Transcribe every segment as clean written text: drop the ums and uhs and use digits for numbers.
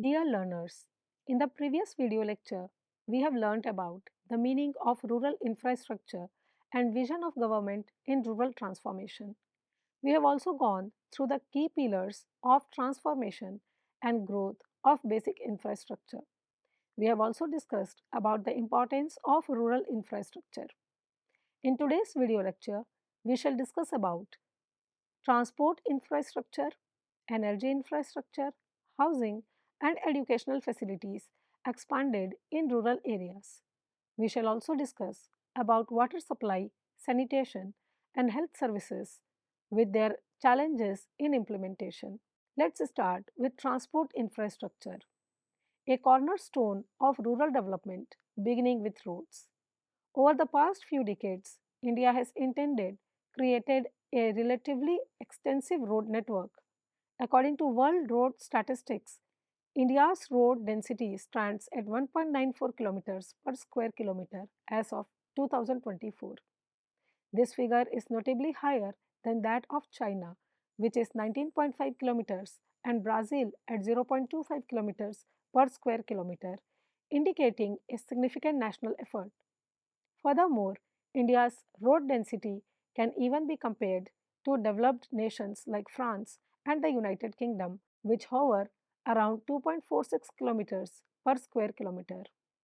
Dear learners, in the previous video lecture, we have learnt about the meaning of rural infrastructure and vision of government in rural transformation. We have also gone through the key pillars of transformation and growth of basic infrastructure. We have also discussed about the importance of rural infrastructure. In today's video lecture, we shall discuss about transport infrastructure, energy infrastructure, housing, and educational facilities expanded in rural areas. We shall also discuss about water supply, sanitation, and health services with their challenges in implementation. Let's start with transport infrastructure, a cornerstone of rural development beginning with roads. Over the past few decades, India has created a relatively extensive road network. According to World Road Statistics, India's road density stands at 1.94 kilometers per square kilometer as of 2024. This figure is notably higher than that of China, which is 19.5 kilometers, and Brazil at 0.25 kilometers per square kilometer, indicating a significant national effort. Furthermore, India's road density can even be compared to developed nations like France and the United Kingdom, which hover around 2.46 kilometers per square kilometer.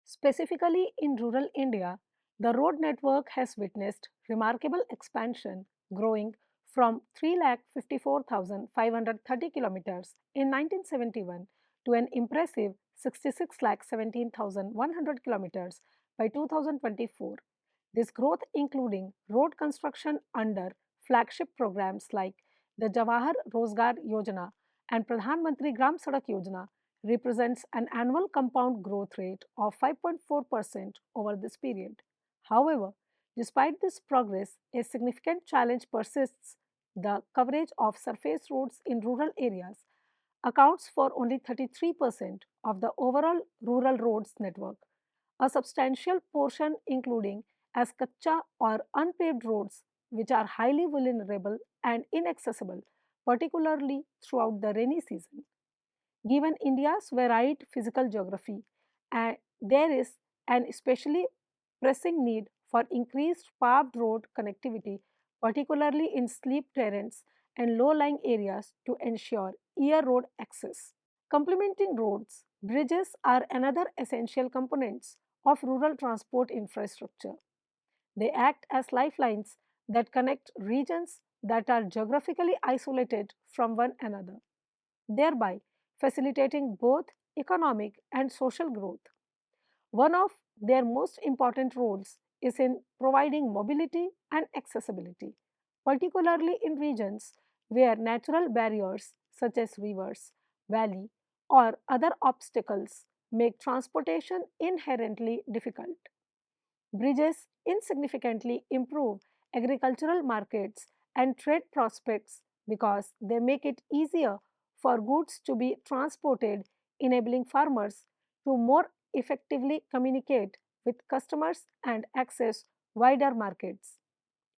Specifically in rural India, the road network has witnessed remarkable expansion, growing from 3,54,530 kilometers in 1971 to an impressive 66,17,100 kilometers by 2024. This growth, including road construction under flagship programs like the Jawahar Rozgar Yojana and Pradhan Mantri Gram Sadak Yojana, represents an annual compound growth rate of 5.4% over this period. However, despite this progress, a significant challenge persists. The coverage of surface roads in rural areas accounts for only 33% of the overall rural roads network. A substantial portion, including as kacha or unpaved roads, which are highly vulnerable and inaccessible, particularly throughout the rainy season. Given India's varied physical geography, there is an especially pressing need for increased paved road connectivity, particularly in steep terrains and low-lying areas to ensure ear road access. Complementing roads, bridges are another essential components of rural transport infrastructure. They act as lifelines that connect regions that are geographically isolated from one another, thereby facilitating both economic and social growth. One of their most important roles is in providing mobility and accessibility, particularly in regions where natural barriers such as rivers, valley, or other obstacles make transportation inherently difficult. Bridges insignificantly improve agricultural markets and trade prospects because they make it easier for goods to be transported, enabling farmers to more effectively communicate with customers and access wider markets.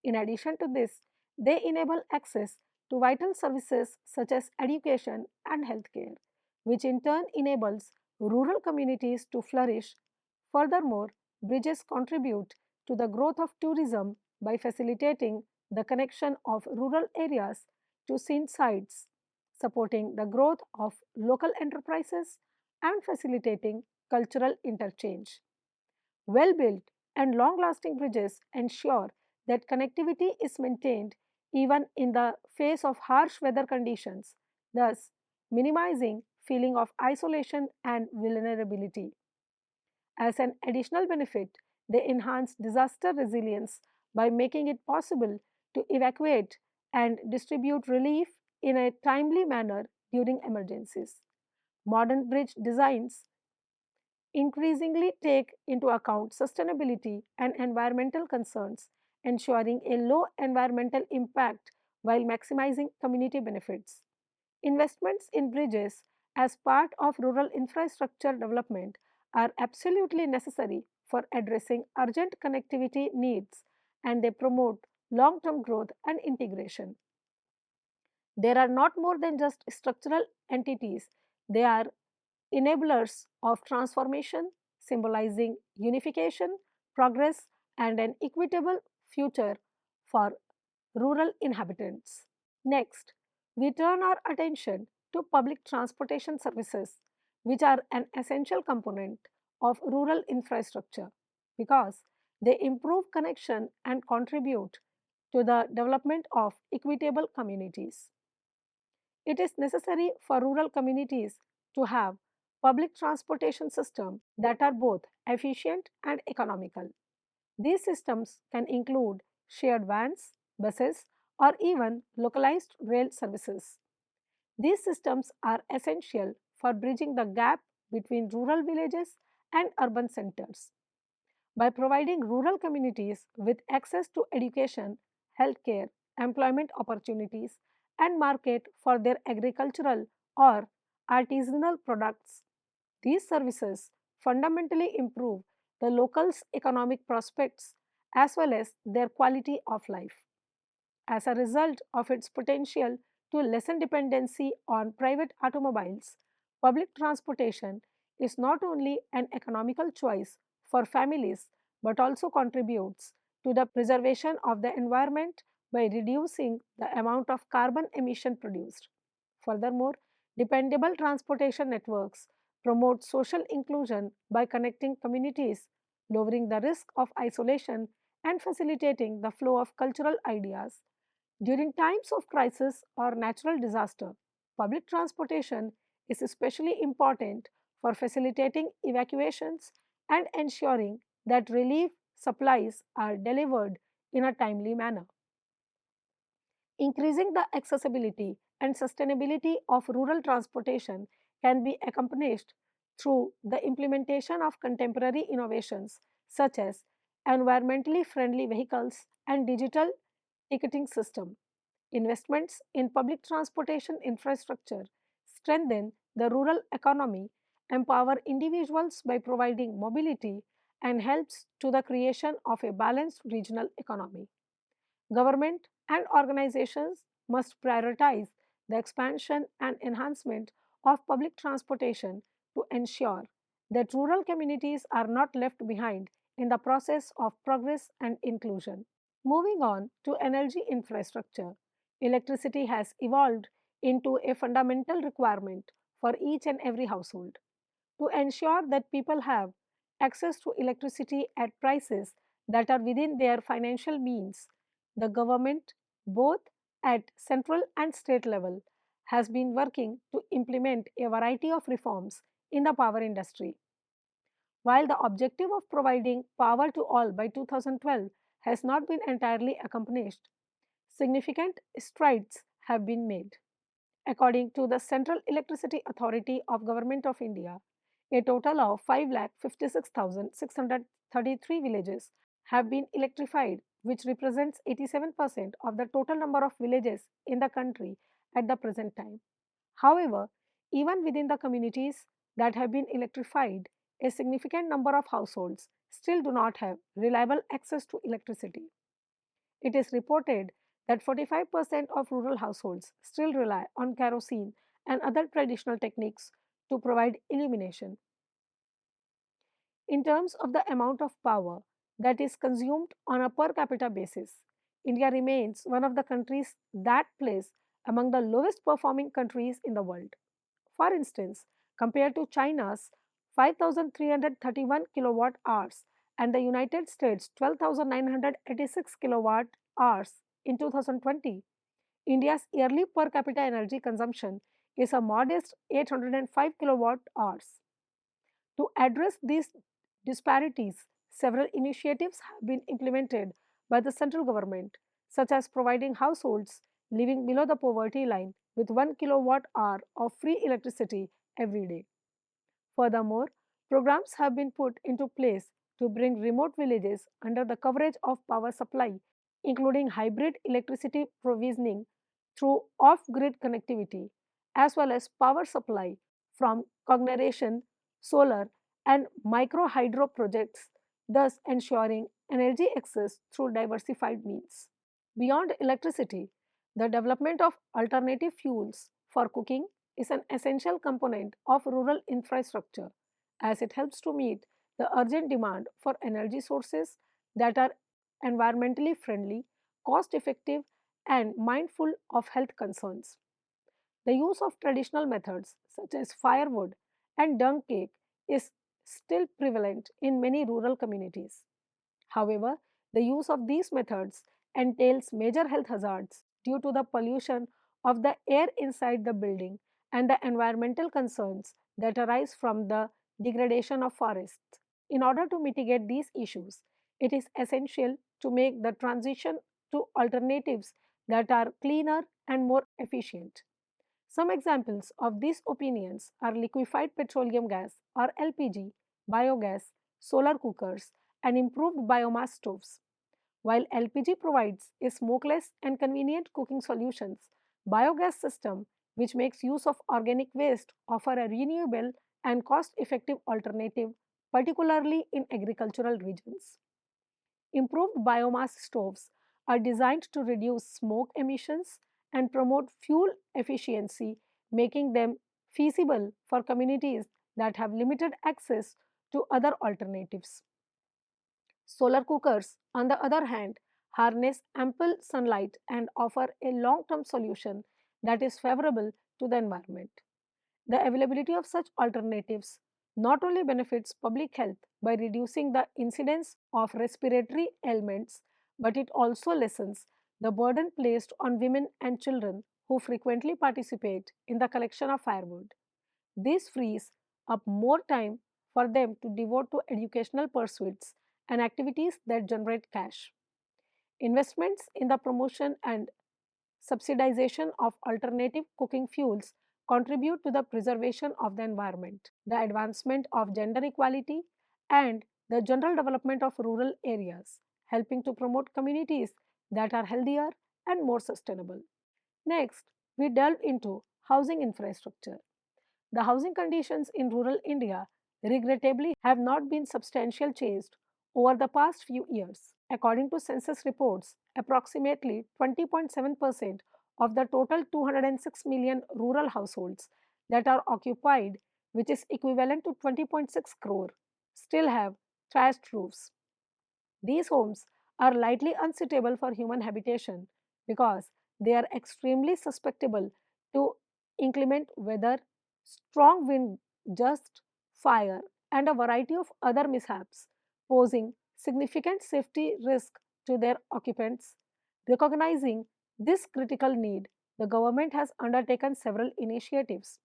In addition to this, they enable access to vital services such as education and healthcare, which in turn enables rural communities to flourish. Furthermore, bridges contribute to the growth of tourism by facilitating the connection of rural areas to scene sites, supporting the growth of local enterprises and facilitating cultural interchange. Well built and long lasting bridges ensure that connectivity is maintained even in the face of harsh weather conditions, thus minimizing feeling of isolation and vulnerability. As an additional benefit, they enhance disaster resilience by making it possible to evacuate and distribute relief in a timely manner during emergencies. Modern bridge designs increasingly take into account sustainability and environmental concerns, ensuring a low environmental impact while maximizing community benefits. Investments in bridges as part of rural infrastructure development are absolutely necessary for addressing urgent connectivity needs, and they promote long term growth and integration. There are not more than just structural entities, they are enablers of transformation, symbolizing unification, progress, and an equitable future for rural inhabitants. Next, we turn our attention to public transportation services, which are an essential component of rural infrastructure because they improve connection and contribute to the development of equitable communities. It is necessary for rural communities to have public transportation systems that are both efficient and economical. These systems can include shared vans, buses, or even localized rail services. These systems are essential for bridging the gap between rural villages and urban centers. By providing rural communities with access to education, healthcare, employment opportunities, and market for their agricultural or artisanal products, these services fundamentally improve the locals' economic prospects as well as their quality of life. As a result of its potential to lessen dependency on private automobiles, public transportation is not only an economical choice for families but also contributes to the preservation of the environment by reducing the amount of carbon emission produced. Furthermore, dependable transportation networks promote social inclusion by connecting communities, lowering the risk of isolation, and facilitating the flow of cultural ideas. During times of crisis or natural disaster, public transportation is especially important for facilitating evacuations and ensuring that relief supplies are delivered in a timely manner. Increasing the accessibility and sustainability of rural transportation can be accomplished through the implementation of contemporary innovations such as environmentally friendly vehicles and digital ticketing system. Investments in public transportation infrastructure strengthen the rural economy, empower individuals by providing mobility, and helps to the creation of a balanced regional economy. Government and organizations must prioritize the expansion and enhancement of public transportation to ensure that rural communities are not left behind in the process of progress and inclusion. Moving on to energy infrastructure, electricity has evolved into a fundamental requirement for each and every household. To ensure that people have access to electricity at prices that are within their financial means, the government, both at central and state level, has been working to implement a variety of reforms in the power industry. While the objective of providing power to all by 2012 has not been entirely accomplished, significant strides have been made. According to the Central Electricity Authority of Government of India, a total of 5,56,633 villages have been electrified, which represents 87% of the total number of villages in the country at the present time. However, even within the communities that have been electrified, a significant number of households still do not have reliable access to electricity. It is reported that 45% of rural households still rely on kerosene and other traditional techniques to provide illumination. In terms of the amount of power that is consumed on a per capita basis, India remains one of the countries that place among the lowest performing countries in the world. For instance, compared to China's 5,331 kilowatt hours and the United States 12,986 kilowatt hours in 2020, India's yearly per capita energy consumption is a modest 805 kilowatt hours. To address these disparities, several initiatives have been implemented by the central government, such as providing households living below the poverty line with 1 kilowatt hour of free electricity every day. Furthermore, programs have been put into place to bring remote villages under the coverage of power supply, including hybrid electricity provisioning through off grid connectivity, as well as power supply from cogeneration, solar, and micro hydro projects, thus ensuring energy access through diversified means. Beyond electricity, the development of alternative fuels for cooking is an essential component of rural infrastructure as it helps to meet the urgent demand for energy sources that are environmentally friendly, cost effective, and mindful of health concerns. The use of traditional methods such as firewood and dung cake is still prevalent in many rural communities. However, the use of these methods entails major health hazards due to the pollution of the air inside the building and the environmental concerns that arise from the degradation of forests. In order to mitigate these issues, it is essential to make the transition to alternatives that are cleaner and more efficient. Some examples of these opinions are liquefied petroleum gas or LPG, biogas, solar cookers, and improved biomass stoves. While LPG provides a smokeless and convenient cooking solutions, biogas system which makes use of organic waste offer a renewable and cost-effective alternative, particularly in agricultural regions. Improved biomass stoves are designed to reduce smoke emissions and promote fuel efficiency, making them feasible for communities that have limited access to other alternatives. Solar cookers, on the other hand, harness ample sunlight and offer a long term solution that is favorable to the environment. The availability of such alternatives not only benefits public health by reducing the incidence of respiratory ailments, but it also lessens the burden placed on women and children who frequently participate in the collection of firewood. This frees up more time for them to devote to educational pursuits and activities that generate cash. Investments in the promotion and subsidization of alternative cooking fuels contribute to the preservation of the environment, the advancement of gender equality, and the general development of rural areas, helping to promote communities that are healthier and more sustainable. Next, we delve into housing infrastructure. The housing conditions in rural India regrettably have not been substantially changed over the past few years. According to census reports, approximately 20.7% of the total 206 million rural households that are occupied, which is equivalent to 20.6 crore, still have thatched roofs. These homes are lightly unsuitable for human habitation because they are extremely susceptible to inclement weather, strong wind, dust, fire, and a variety of other mishaps, posing significant safety risk to their occupants. Recognizing this critical need, the government has undertaken several initiatives.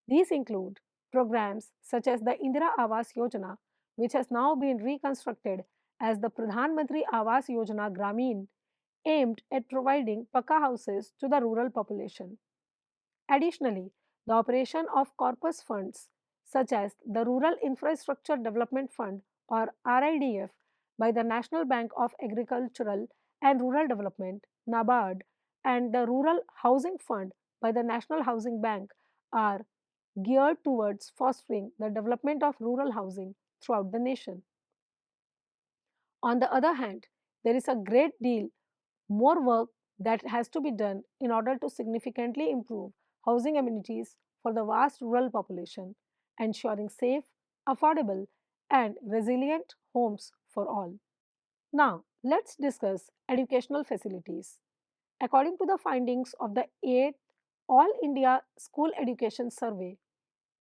These include programs such as the Indira Awas Yojana, which has now been reconstructed as the Pradhan Mantri Awas Yojana Gramin, aimed at providing Pakka houses to the rural population. Additionally, the operation of corpus funds such as the Rural Infrastructure Development Fund or RIDF by the National Bank of Agricultural and Rural Development NABARD and the Rural Housing Fund by the National Housing Bank are geared towards fostering the development of rural housing throughout the nation. On the other hand, there is a great deal more work that has to be done in order to significantly improve housing amenities for the vast rural population, ensuring safe, affordable, and resilient homes for all. Now, let's discuss educational facilities. According to the findings of the 8th All India School Education Survey,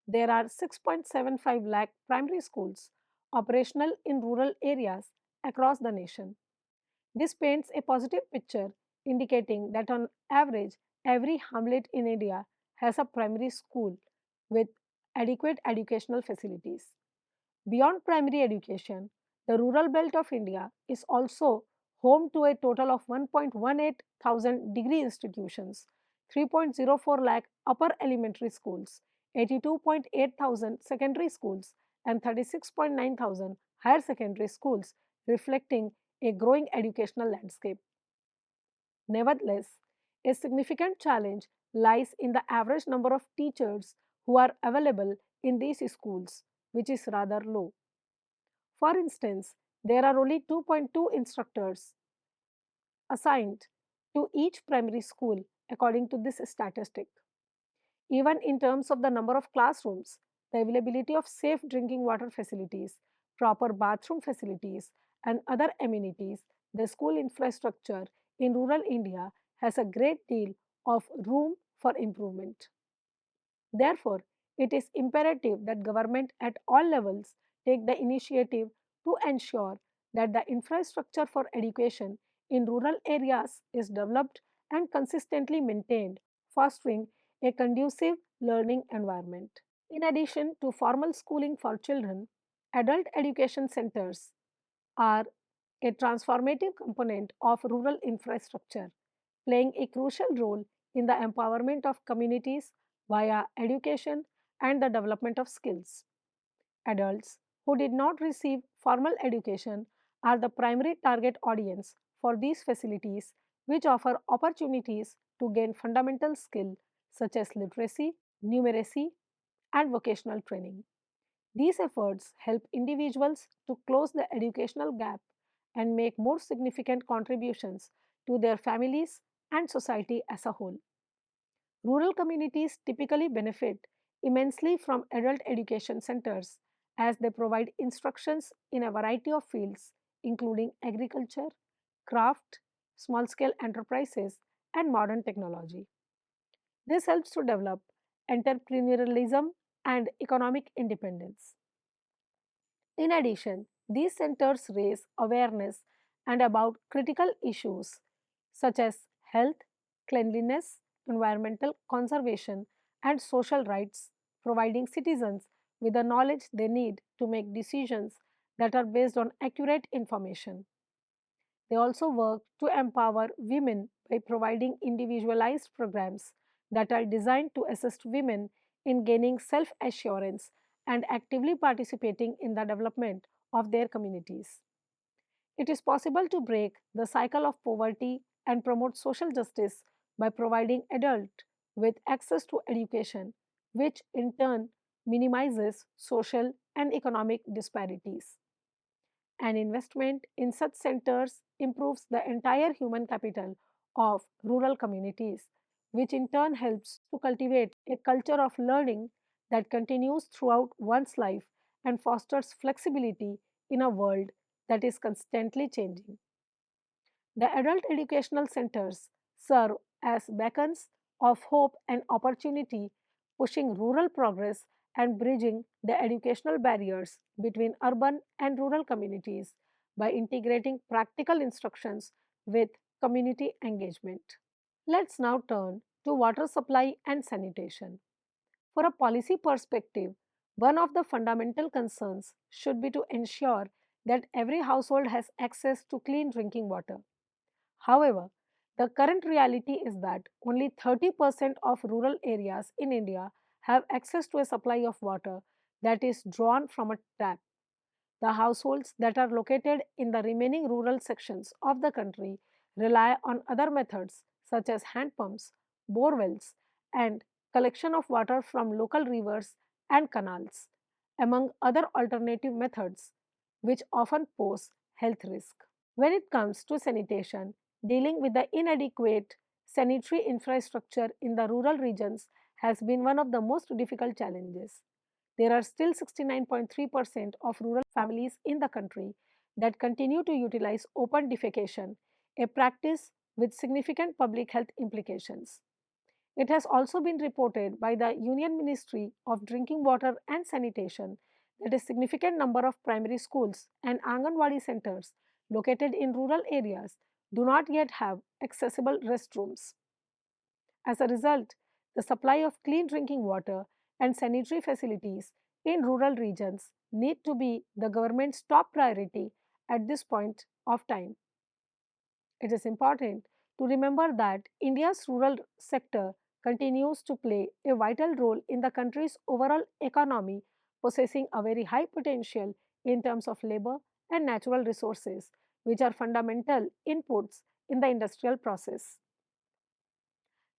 there are 6.75 lakh primary schools operational in rural areas across the nation. This paints a positive picture indicating that on average, every hamlet in India has a primary school with adequate educational facilities. Beyond primary education, the rural belt of India is also home to a total of 1.18 thousand degree institutions, 3.04 lakh upper elementary schools, 82.8 thousand secondary schools, and 36.9 thousand higher secondary schools, reflecting a growing educational landscape. Nevertheless, a significant challenge lies in the average number of teachers who are available in these schools, which is rather low. For instance, there are only 2.2 instructors assigned to each primary school according to this statistic. even in terms of the number of classrooms, the availability of safe drinking water facilities, proper bathroom facilities, and other amenities. The school infrastructure in rural India has a great deal of room for improvement. Therefore, it is imperative that government at all levels take the initiative to ensure that the infrastructure for education in rural areas is developed and consistently maintained, fostering a conducive learning environment. In addition to formal schooling for children, adult education centers are a transformative component of rural infrastructure, playing a crucial role in the empowerment of communities via education and the development of skills. Adults who did not receive formal education are the primary target audience for these facilities, which offer opportunities to gain fundamental skill such as literacy, numeracy, and vocational training. These efforts help individuals to close the educational gap and make more significant contributions to their families and society as a whole. Rural communities typically benefit immensely from adult education centers as they provide instructions in a variety of fields, including agriculture, craft, small scale enterprises, and modern technology. This helps to develop entrepreneurialism and economic independence. In addition, these centers raise awareness and about critical issues such as health, cleanliness, environmental conservation, and social rights, providing citizens with the knowledge they need to make decisions that are based on accurate information. They also work to empower women by providing individualized programs that are designed to assist women in gaining self assurance and actively participating in the development of their communities. It is possible to break the cycle of poverty and promote social justice by providing adults with access to education, which in turn minimizes social and economic disparities. An investment in such centers improves the entire human capital of rural communities, which in turn helps to cultivate a culture of learning that continues throughout one's life and fosters flexibility in a world that is constantly changing. The adult educational centers serve as beacons of hope and opportunity, pushing rural progress and bridging the educational barriers between urban and rural communities by integrating practical instructions with community engagement. Let's now turn to water supply and sanitation. For a policy perspective, one of the fundamental concerns should be to ensure that every household has access to clean drinking water. However, the current reality is that only 30% of rural areas in India have access to a supply of water that is drawn from a tap. The households that are located in the remaining rural sections of the country rely on other methods such as hand pumps, bore wells, and collection of water from local rivers and canals, among other alternative methods, which often pose health risk. When it comes to sanitation, dealing with the inadequate sanitary infrastructure in the rural regions has been one of the most difficult challenges. There are still 69.3% of rural families in the country that continue to utilize open defecation, a practice with significant public health implications. It has also been reported by the Union Ministry of Drinking Water and Sanitation that a significant number of primary schools and Anganwadi centers located in rural areas do not yet have accessible restrooms. As a result, the supply of clean drinking water and sanitary facilities in rural regions need to be the government's top priority at this point of time. It is important to remember that India's rural sector continues to play a vital role in the country's overall economy, possessing a very high potential in terms of labor and natural resources, which are fundamental inputs in the industrial process.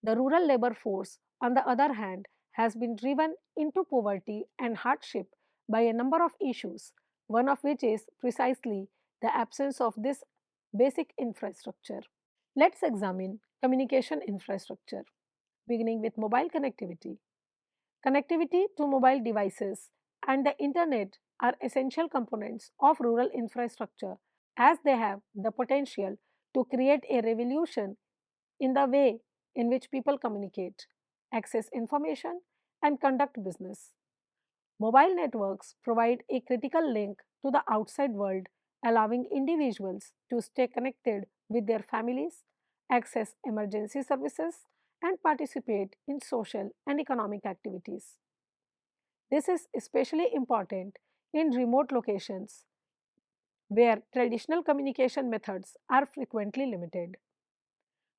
The rural labor force, on the other hand, has been driven into poverty and hardship by a number of issues, one of which is precisely the absence of this basic infrastructure. Let's examine communication infrastructure, beginning with mobile connectivity. Connectivity to mobile devices and the internet are essential components of rural infrastructure as they have the potential to create a revolution in the way in which people communicate, access information, and conduct business. Mobile networks provide a critical link to the outside world, allowing individuals to stay connected with their families, access emergency services, and participate in social and economic activities. This is especially important in remote locations where traditional communication methods are frequently limited.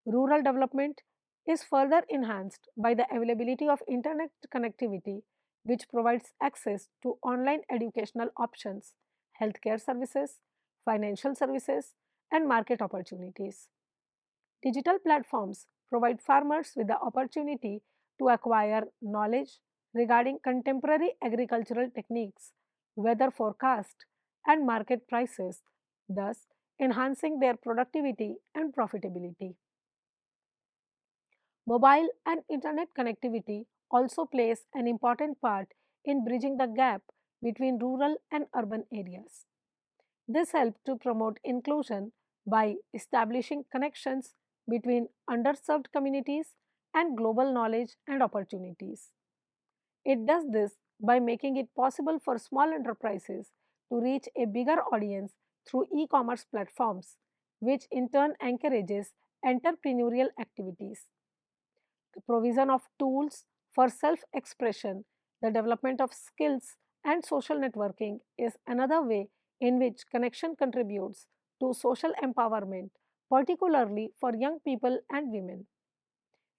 Rural development is further enhanced by the availability of internet connectivity, which provides access to online educational options, healthcare services, financial services, and market opportunities. Digital platforms provide farmers with the opportunity to acquire knowledge regarding contemporary agricultural techniques, weather forecast, and market prices, thus enhancing their productivity and profitability. Mobile and internet connectivity also plays an important part in bridging the gap between rural and urban areas. This helps to promote inclusion by establishing connections between underserved communities and global knowledge and opportunities. It does this by making it possible for small enterprises to reach a bigger audience through e commerce platforms, which in turn encourages entrepreneurial activities. The provision of tools for self expression, the development of skills, and social networking is another way in which connection contributes to social empowerment, particularly for young people and women.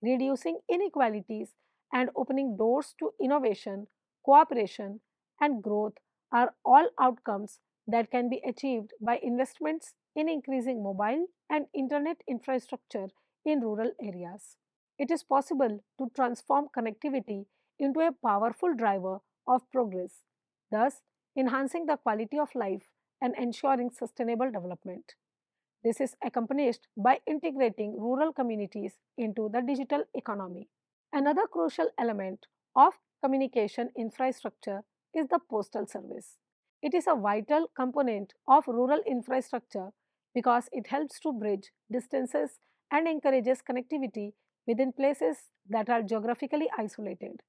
Reducing inequalities and opening doors to innovation, cooperation, and growth are all outcomes that can be achieved by investments in increasing mobile and internet infrastructure in rural areas. It is possible to transform connectivity into a powerful driver of progress, thus enhancing the quality of life and ensuring sustainable development. This is accompanied by integrating rural communities into the digital economy. Another crucial element of communication infrastructure is the postal service. It is a vital component of rural infrastructure because it helps to bridge distances and encourages connectivity within places that are geographically isolated.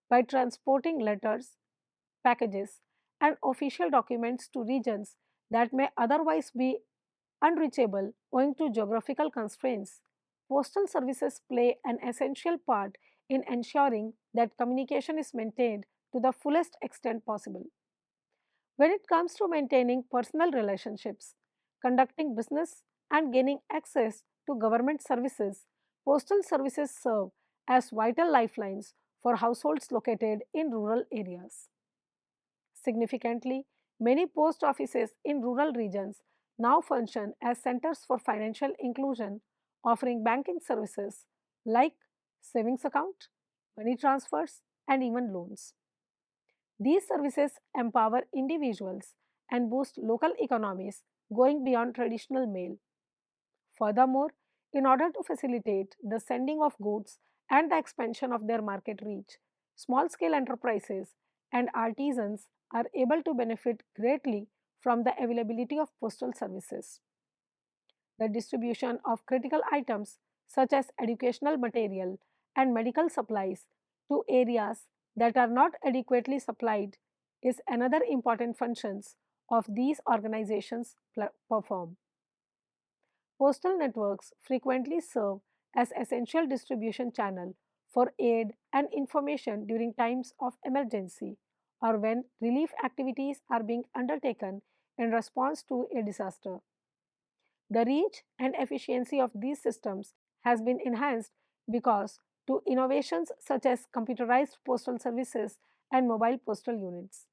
By transporting letters, packages, and official documents to regions that may otherwise be unreachable owing to geographical constraints, postal services play an essential part in ensuring that communication is maintained to the fullest extent possible. When it comes to maintaining personal relationships, conducting business, and gaining access to government services, postal services serve as vital lifelines for households located in rural areas. Significantly, many post offices in rural regions now function as centers for financial inclusion, offering banking services like savings account, money transfers, and even loans. These services empower individuals and boost local economies going beyond traditional mail. Furthermore, in order to facilitate the sending of goods and the expansion of their market reach, small scale enterprises and artisans are able to benefit greatly from the availability of postal services. The distribution of critical items such as educational material and medical supplies to areas that are not adequately supplied is another important functions of these organizations perform. Postal networks frequently serve as essential distribution channel for aid and information during times of emergency or when relief activities are being undertaken in response to a disaster. The reach and efficiency of these systems has been enhanced because to innovations such as computerized postal services and mobile postal units.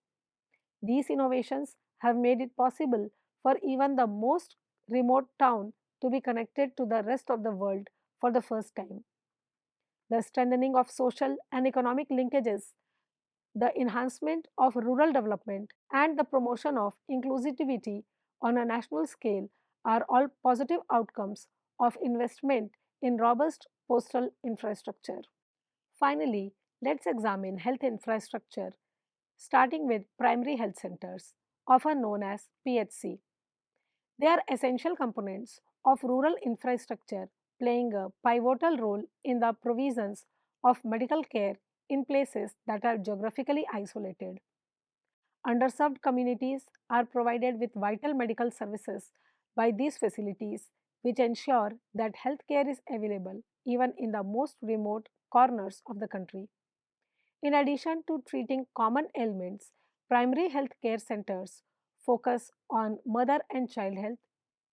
These innovations have made it possible for even the most remote town to be connected to the rest of the world for the first time. The strengthening of social and economic linkages, the enhancement of rural development, and the promotion of inclusivity on a national scale are all positive outcomes of investment in robust postal infrastructure. Finally, let's examine health infrastructure, starting with primary health centers, often known as PHC. They are essential components of rural infrastructure, playing a pivotal role in the provisions of medical care in places that are geographically isolated. Underserved communities are provided with vital medical services by these facilities, which ensure that healthcare is available even in the most remote corners of the country. In addition to treating common ailments, primary health care centers focus on mother and child health,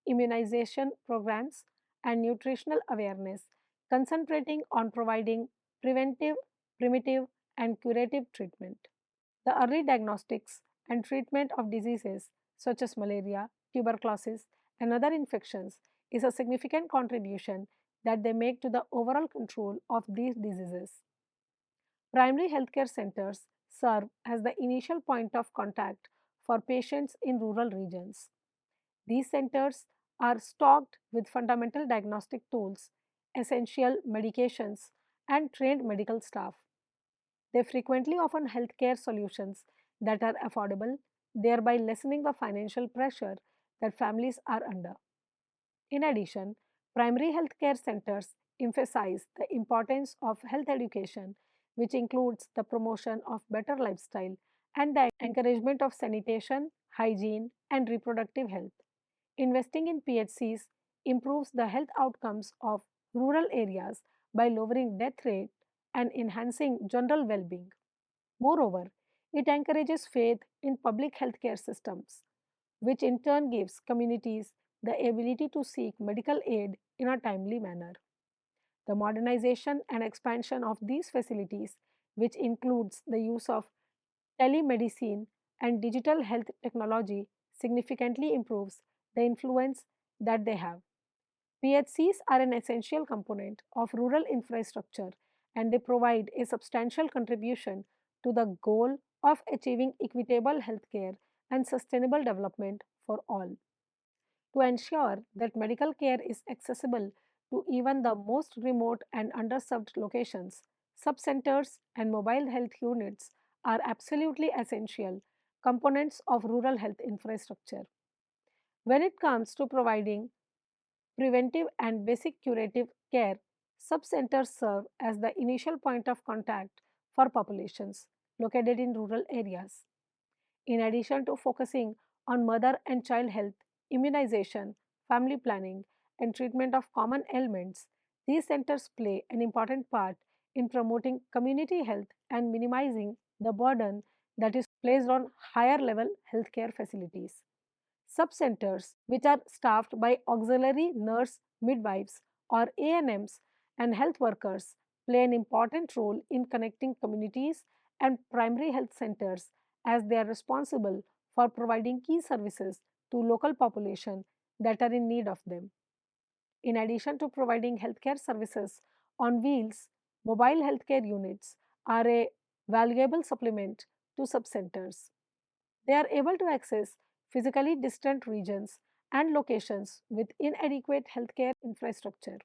immunization programs, and nutritional awareness, concentrating on providing preventive, primitive, and curative treatment. The early diagnostics and treatment of diseases such as malaria, tuberculosis, and other infections is a significant contribution that they make to the overall control of these diseases. Primary healthcare centers serve as the initial point of contact for patients in rural regions. These centers are stocked with fundamental diagnostic tools, essential medications, and trained medical staff. They frequently offer healthcare solutions that are affordable, thereby lessening the financial pressure that families are under. In addition, primary healthcare centers emphasize the importance of health education, which includes the promotion of better lifestyle and the encouragement of sanitation, hygiene, and reproductive health. Investing in PHCs improves the health outcomes of rural areas by lowering death rate and enhancing general well-being. Moreover, it encourages faith in public healthcare systems, which in turn gives communities the ability to seek medical aid in a timely manner. The modernization and expansion of these facilities, which includes the use of telemedicine and digital health technology, significantly improves the influence that they have. PHCs are an essential component of rural infrastructure and they provide a substantial contribution to the goal of achieving equitable healthcare and sustainable development for all. To ensure that medical care is accessible to even the most remote and underserved locations, subcenters and mobile health units are absolutely essential components of rural health infrastructure. When it comes to providing preventive and basic curative care, subcenters serve as the initial point of contact for populations located in rural areas. In addition to focusing on mother and child health, immunization, family planning, and treatment of common ailments, these centers play an important part in promoting community health and minimizing the burden that is placed on higher level healthcare facilities. Subcenters, which are staffed by auxiliary nurse midwives or ANMs and health workers, play an important role in connecting communities and primary health centers as they are responsible for providing key services to local population that are in need of them. In addition to providing healthcare services on wheels, mobile healthcare units are a valuable supplement to subcenters. They are able to access physically distant regions and locations with inadequate healthcare infrastructure.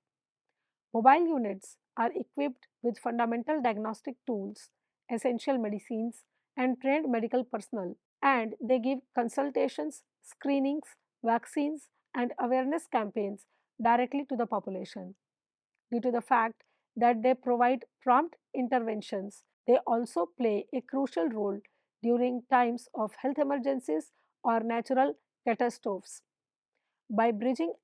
Mobile units are equipped with fundamental diagnostic tools, essential medicines, and trained medical personnel, and they give consultations, screenings, vaccines, and awareness campaigns directly to the population. Due to the fact that they provide prompt interventions, they also play a crucial role during times of health emergencies or natural catastrophes. By bridging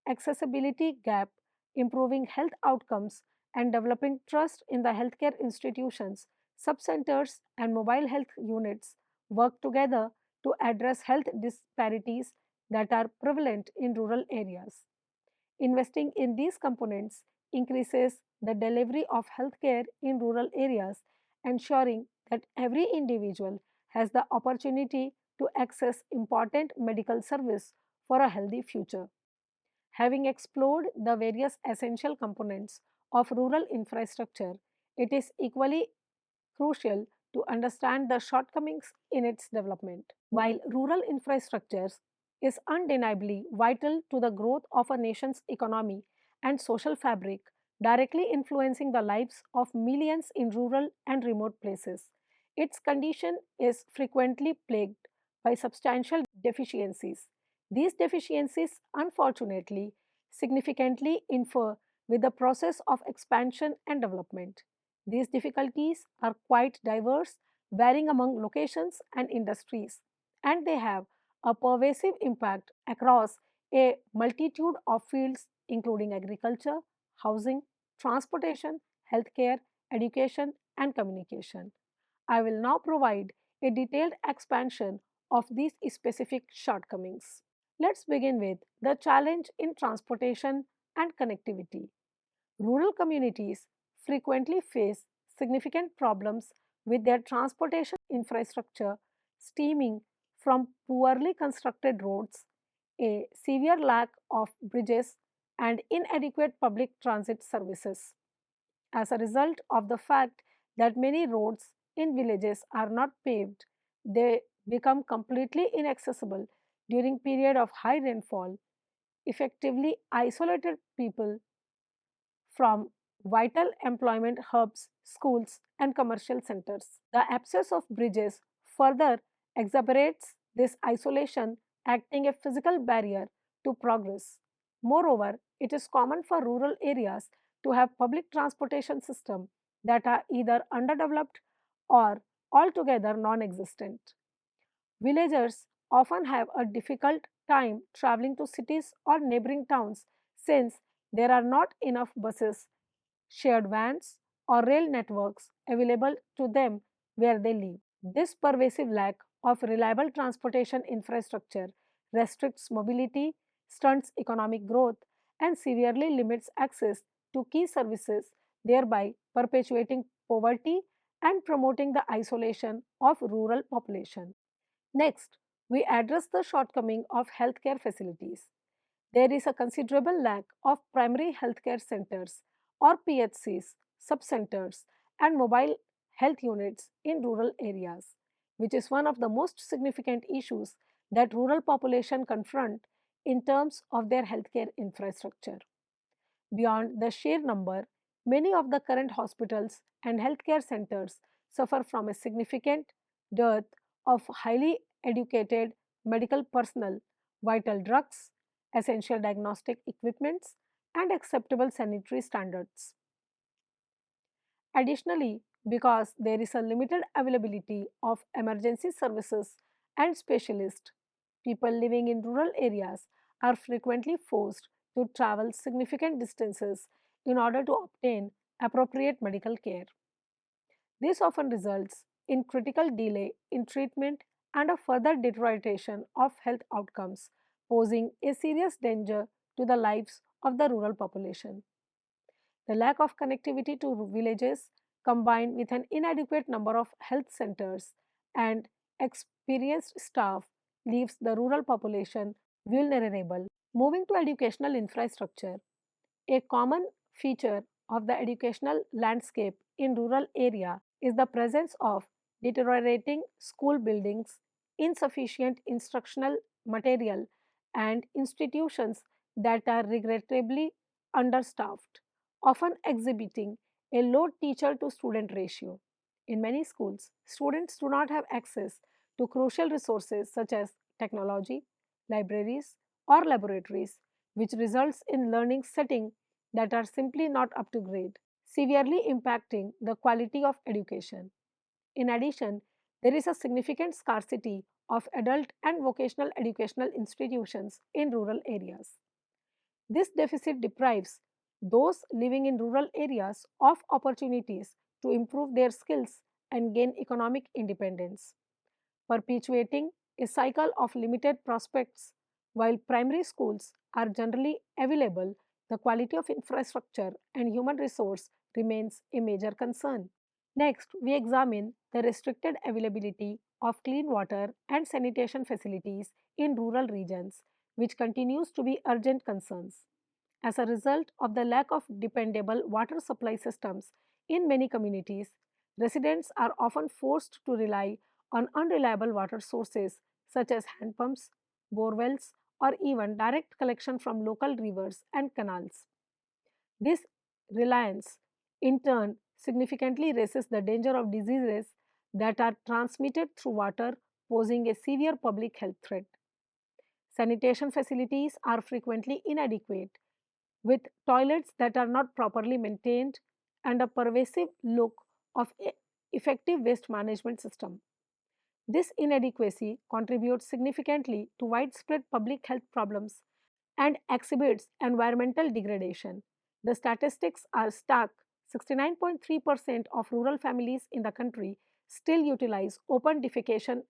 accessibility gap, improving health outcomes, and developing trust in the healthcare institutions, subcenters and mobile health units work together to address health disparities that are prevalent in rural areas. Investing in these components increases the delivery of healthcare in rural areas, ensuring that every individual has the opportunity to access important medical service for a healthy future. Having explored the various essential components of rural infrastructure, it is equally crucial to understand the shortcomings in its development. While rural infrastructures is undeniably vital to the growth of a nation's economy and social fabric, directly influencing the lives of millions in rural and remote places. Its condition is frequently plagued by substantial deficiencies. These deficiencies, unfortunately, significantly interfere with the process of expansion and development. These difficulties are quite diverse, varying among locations and industries, and they have a pervasive impact across a multitude of fields, including agriculture, housing, transportation, healthcare, education, and communication. I will now provide a detailed expansion of these specific shortcomings. Let's begin with the challenge in transportation and connectivity. Rural communities frequently face significant problems with their transportation infrastructure stemming from poorly constructed roads, a severe lack of bridges, and inadequate public transit services. As a result of the fact that many roads in villages are not paved, they become completely inaccessible during period of high rainfall, effectively isolated people from vital employment hubs, schools, and commercial centers. The absence of bridges further exacerbates this isolation, acting a physical barrier to progress. Moreover, it is common for rural areas to have public transportation systems that are either underdeveloped or altogether non existent. Villagers often have a difficult time traveling to cities or neighboring towns since there are not enough buses, shared vans, or rail networks available to them where they live. This pervasive lack of reliable transportation infrastructure restricts mobility, stunts economic growth, and severely limits access to key services, thereby perpetuating poverty and promoting the isolation of rural population. Next, we address the shortcoming of healthcare facilities. There is a considerable lack of primary healthcare centers or PHCs, subcenters, and mobile health units in rural areas, which is one of the most significant issues that rural population confront in terms of their healthcare infrastructure. Beyond the sheer number, many of the current hospitals and healthcare centers suffer from a significant dearth of highly educated medical personnel, vital drugs, essential diagnostic equipments, and acceptable sanitary standards. Additionally, because there is a limited availability of emergency services and specialists, people living in rural areas are frequently forced to travel significant distances in order to obtain appropriate medical care. This often results in critical delay in treatment and a further deterioration of health outcomes, posing a serious danger to the lives of the rural population. The lack of connectivity to villages, combined with an inadequate number of health centers and experienced staff, leaves the rural population vulnerable. Moving to educational infrastructure, a common feature of the educational landscape in rural area is the presence of deteriorating school buildings, insufficient instructional material, and institutions that are regrettably understaffed, often exhibiting a low teacher to student ratio. In many schools, students do not have access to crucial resources such as technology, libraries, or laboratories, which results in learning settings that are simply not up to grade, severely impacting the quality of education. In addition, there is a significant scarcity of adult and vocational educational institutions in rural areas. This deficit deprives those living in rural areas of opportunities to improve their skills and gain economic independence, perpetuating a cycle of limited prospects. While primary schools are generally available, the quality of infrastructure and human resource remains a major concern. Next, we examine the restricted availability of clean water and sanitation facilities in rural regions, which continues to be urgent concerns. As a result of the lack of dependable water supply systems in many communities, residents are often forced to rely on unreliable water sources such as hand pumps, bore wells, or even direct collection from local rivers and canals. This reliance, in turn, significantly raises the danger of diseases that are transmitted through water, posing a severe public health threat. Sanitation facilities are frequently inadequate, with toilets that are not properly maintained and a pervasive look of effective waste management system. This inadequacy contributes significantly to widespread public health problems and exhibits environmental degradation. The statistics are stark. 69.3% of rural families in the country still utilize open defecation.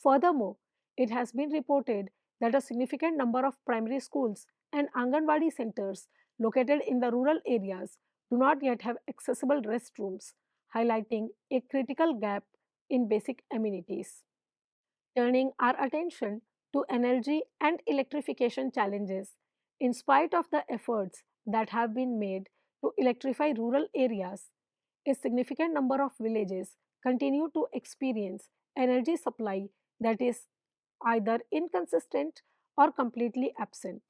Furthermore, it has been reported that a significant number of primary schools and Anganwadi centers located in the rural areas do not yet have accessible restrooms, highlighting a critical gap in basic amenities. Turning our attention to energy and electrification challenges. In spite of the efforts that have been made to electrify rural areas, a significant number of villages continue to experience energy supply that is either inconsistent or completely absent.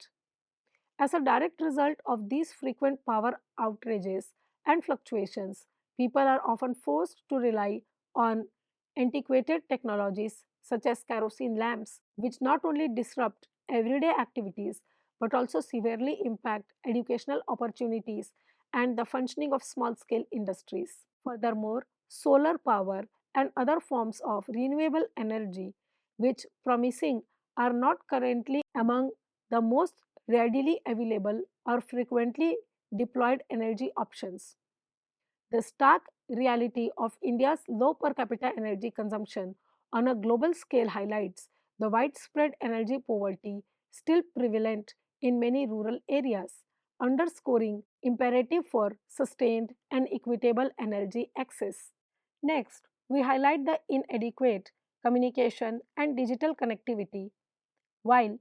As a direct result of these frequent power outages and fluctuations, people are often forced to rely on antiquated technologies such as kerosene lamps, which not only disrupt everyday activities but also severely impact educational opportunities and the functioning of small scale industries. Furthermore, solar power and other forms of renewable energy, which promising, are not currently among the most readily available or frequently deployed energy options. The stark reality of India's low per capita energy consumption on a global scale highlights the widespread energy poverty still prevalent in many rural areas, underscoring imperative for sustained and equitable energy access. Next, we highlight the inadequate communication and digital connectivity. While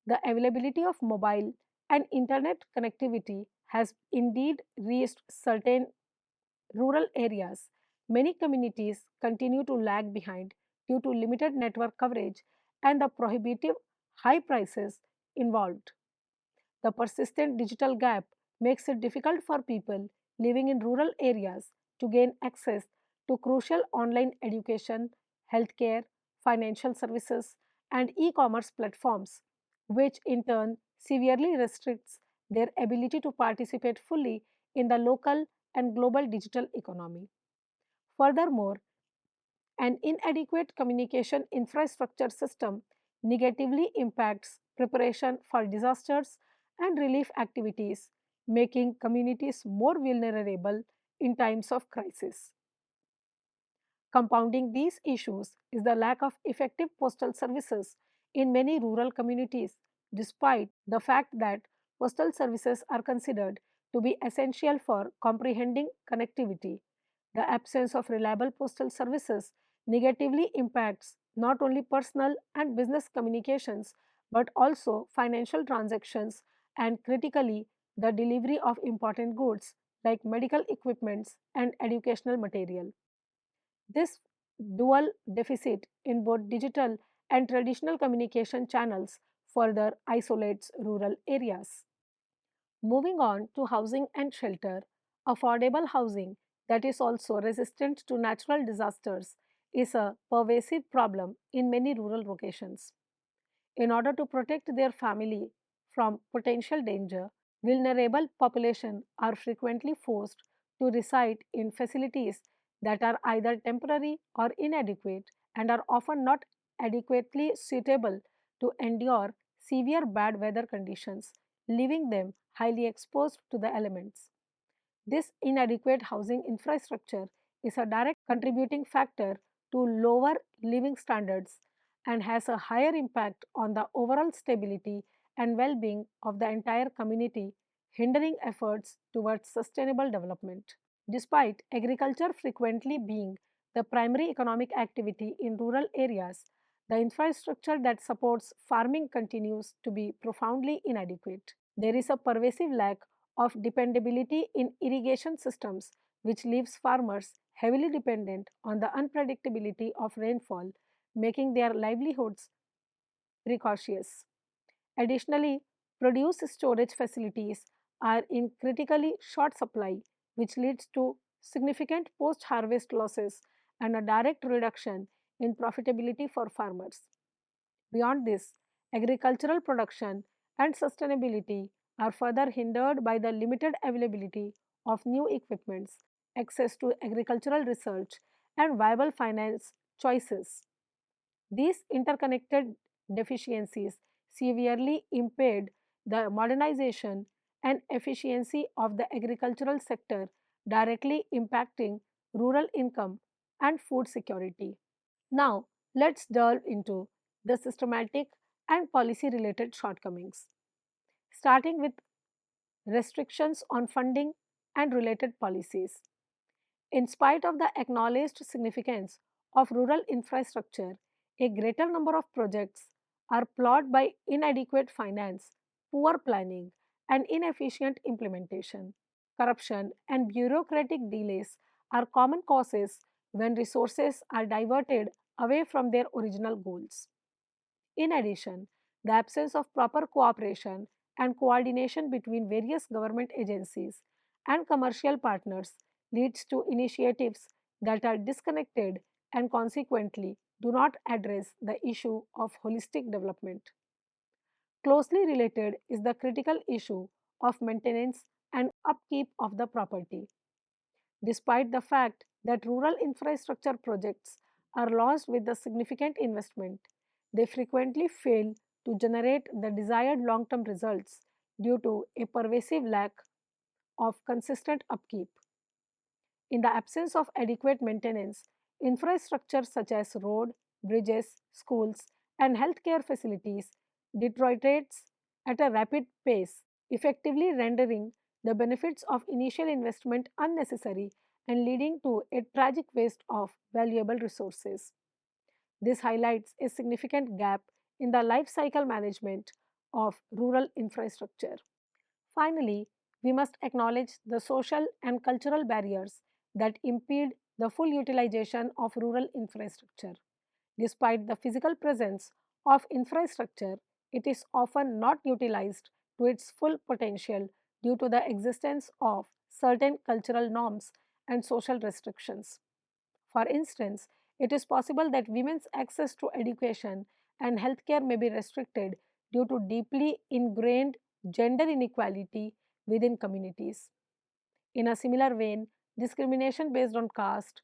the availability of mobile and internet connectivity has indeed reached certain rural areas, many communities continue to lag behind due to limited network coverage and the prohibitive high prices involved. The persistent digital gap makes it difficult for people living in rural areas to gain access to crucial online education, healthcare, financial services, and e commerce platforms, which in turn severely restricts their ability to participate fully in the local and global digital economy. Furthermore, an inadequate communication infrastructure system negatively impacts preparation for disasters and relief activities, making communities more vulnerable in times of crisis. Compounding these issues is the lack of effective postal services in many rural communities, despite the fact that postal services are considered to be essential for comprehending connectivity. The absence of reliable postal services negatively impacts not only personal and business communications but also financial transactions and critically the delivery of important goods like medical equipments and educational material. This dual deficit in both digital and traditional communication channels further isolates rural areas. Moving on to housing and shelter, affordable housing that is also resistant to natural disasters is a pervasive problem in many rural locations. In order to protect their family from potential danger, vulnerable population are frequently forced to reside in facilities that are either temporary or inadequate and are often not adequately suitable to endure severe bad weather conditions, leaving them highly exposed to the elements. This inadequate housing infrastructure is a direct contributing factor to lower living standards and has a higher impact on the overall stability and well being of the entire community, hindering efforts towards sustainable development. Despite agriculture frequently being the primary economic activity in rural areas, the infrastructure that supports farming continues to be profoundly inadequate. There is a pervasive lack of dependability in irrigation systems, which leaves farmers heavily dependent on the unpredictability of rainfall, making their livelihoods precarious. Additionally, produce storage facilities are in critically short supply, which leads to significant post harvest losses and a direct reduction in profitability for farmers. Beyond this, agricultural production and sustainability are further hindered by the limited availability of new equipments, access to agricultural research, and viable finance choices. These interconnected deficiencies severely impede the modernization and efficiency of the agricultural sector, directly impacting rural income and food security. Now, let's delve into the systematic and policy related shortcomings, starting with restrictions on funding and related policies. In spite of the acknowledged significance of rural infrastructure, a greater number of projects are plagued by inadequate finance, poor planning, and inefficient implementation. Corruption and bureaucratic delays are common causes when resources are diverted away from their original goals. In addition, the absence of proper cooperation and coordination between various government agencies and commercial partners leads to initiatives that are disconnected and consequently do not address the issue of holistic development. Closely related is the critical issue of maintenance and upkeep of the property. Despite the fact that rural infrastructure projects are launched with a significant investment, they frequently fail to generate the desired long term results due to a pervasive lack of consistent upkeep. In the absence of adequate maintenance, infrastructure such as road, bridges, schools, and healthcare facilities deteriorates at a rapid pace, effectively rendering the benefits of initial investment unnecessary and leading to a tragic waste of valuable resources. This highlights a significant gap in the life cycle management of rural infrastructure. Finally, we must acknowledge the social and cultural barriers that impede the full utilization of rural infrastructure. Despite the physical presence of infrastructure, it is often not utilized to its full potential due to the existence of certain cultural norms and social restrictions. For instance, it is possible that women's access to education and healthcare may be restricted due to deeply ingrained gender inequality within communities. In a similar vein, discrimination based on caste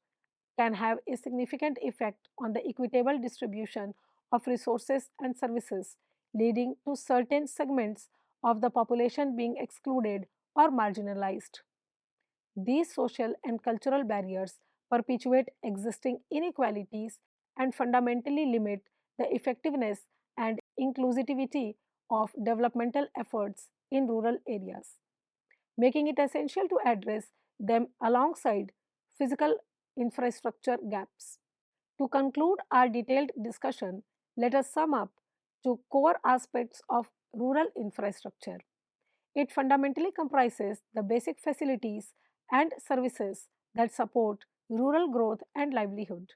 can have a significant effect on the equitable distribution of resources and services, leading to certain segments of the population being excluded or marginalized. These social and cultural barriers perpetuate existing inequalities and fundamentally limit the effectiveness and inclusivity of developmental efforts in rural areas, making it essential to address them alongside physical infrastructure gaps. To conclude our detailed discussion, let us sum up to core aspects of rural infrastructure. It fundamentally comprises the basic facilities and services that support rural growth and livelihood.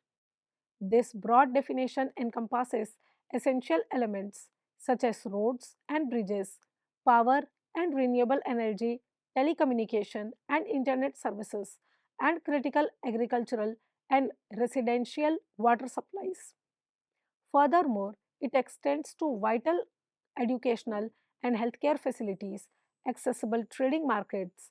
This broad definition encompasses essential elements such as roads and bridges, power and renewable energy, telecommunication and internet services, and critical agricultural and residential water supplies. Furthermore, it extends to vital educational and healthcare facilities, accessible trading markets,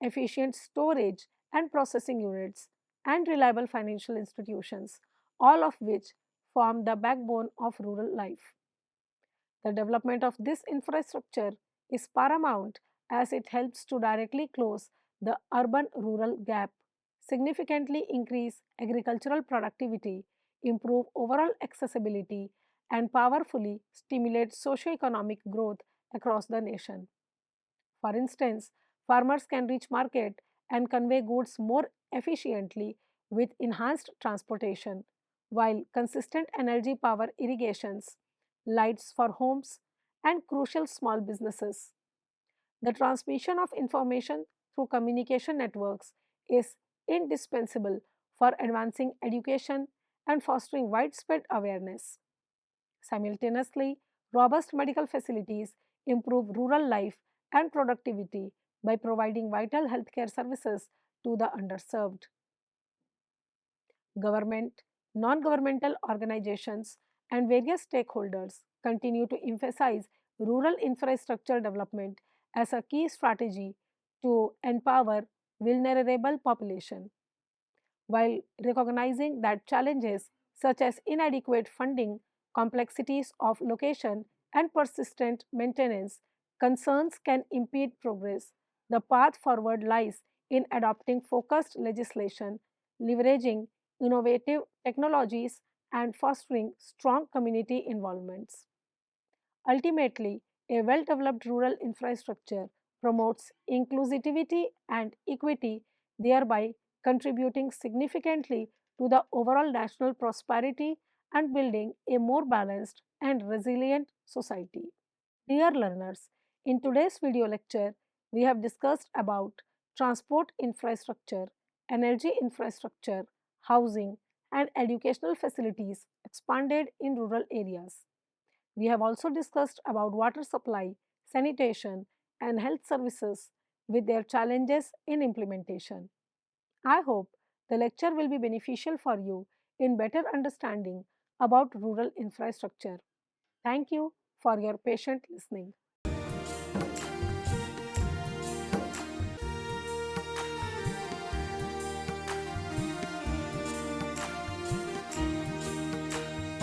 efficient storage and processing units, and reliable financial institutions, all of which form the backbone of rural life. The development of this infrastructure is paramount as it helps to directly close the urban rural gap, significantly increase agricultural productivity, improve overall accessibility, and powerfully stimulate socio-economic growth across the nation. For instance, farmers can reach market and convey goods more efficiently with enhanced transportation, while consistent energy power irrigations, lights for homes, and crucial small businesses. The transmission of information through communication networks is indispensable for advancing education and fostering widespread awareness. Simultaneously, robust medical facilities improve rural life and productivity by providing vital healthcare services to the underserved. Government, non governmental organizations, and various stakeholders continue to emphasize rural infrastructure development as a key strategy to empower vulnerable population. While recognizing that challenges such as inadequate funding, complexities of location, and persistent maintenance concerns can impede progress, the path forward lies in adopting focused legislation, leveraging innovative technologies, and fostering strong community involvements. Ultimately, a well developed rural infrastructure promotes inclusivity and equity, thereby contributing significantly to the overall national prosperity and building a more balanced and resilient society. Dear learners, in today's video lecture, we have discussed about transport infrastructure, energy infrastructure, housing, and educational facilities expanded in rural areas. We have also discussed about water supply, sanitation, and health services with their challenges in implementation. I hope the lecture will be beneficial for you in better understanding about rural infrastructure. Thank you for your patient listening.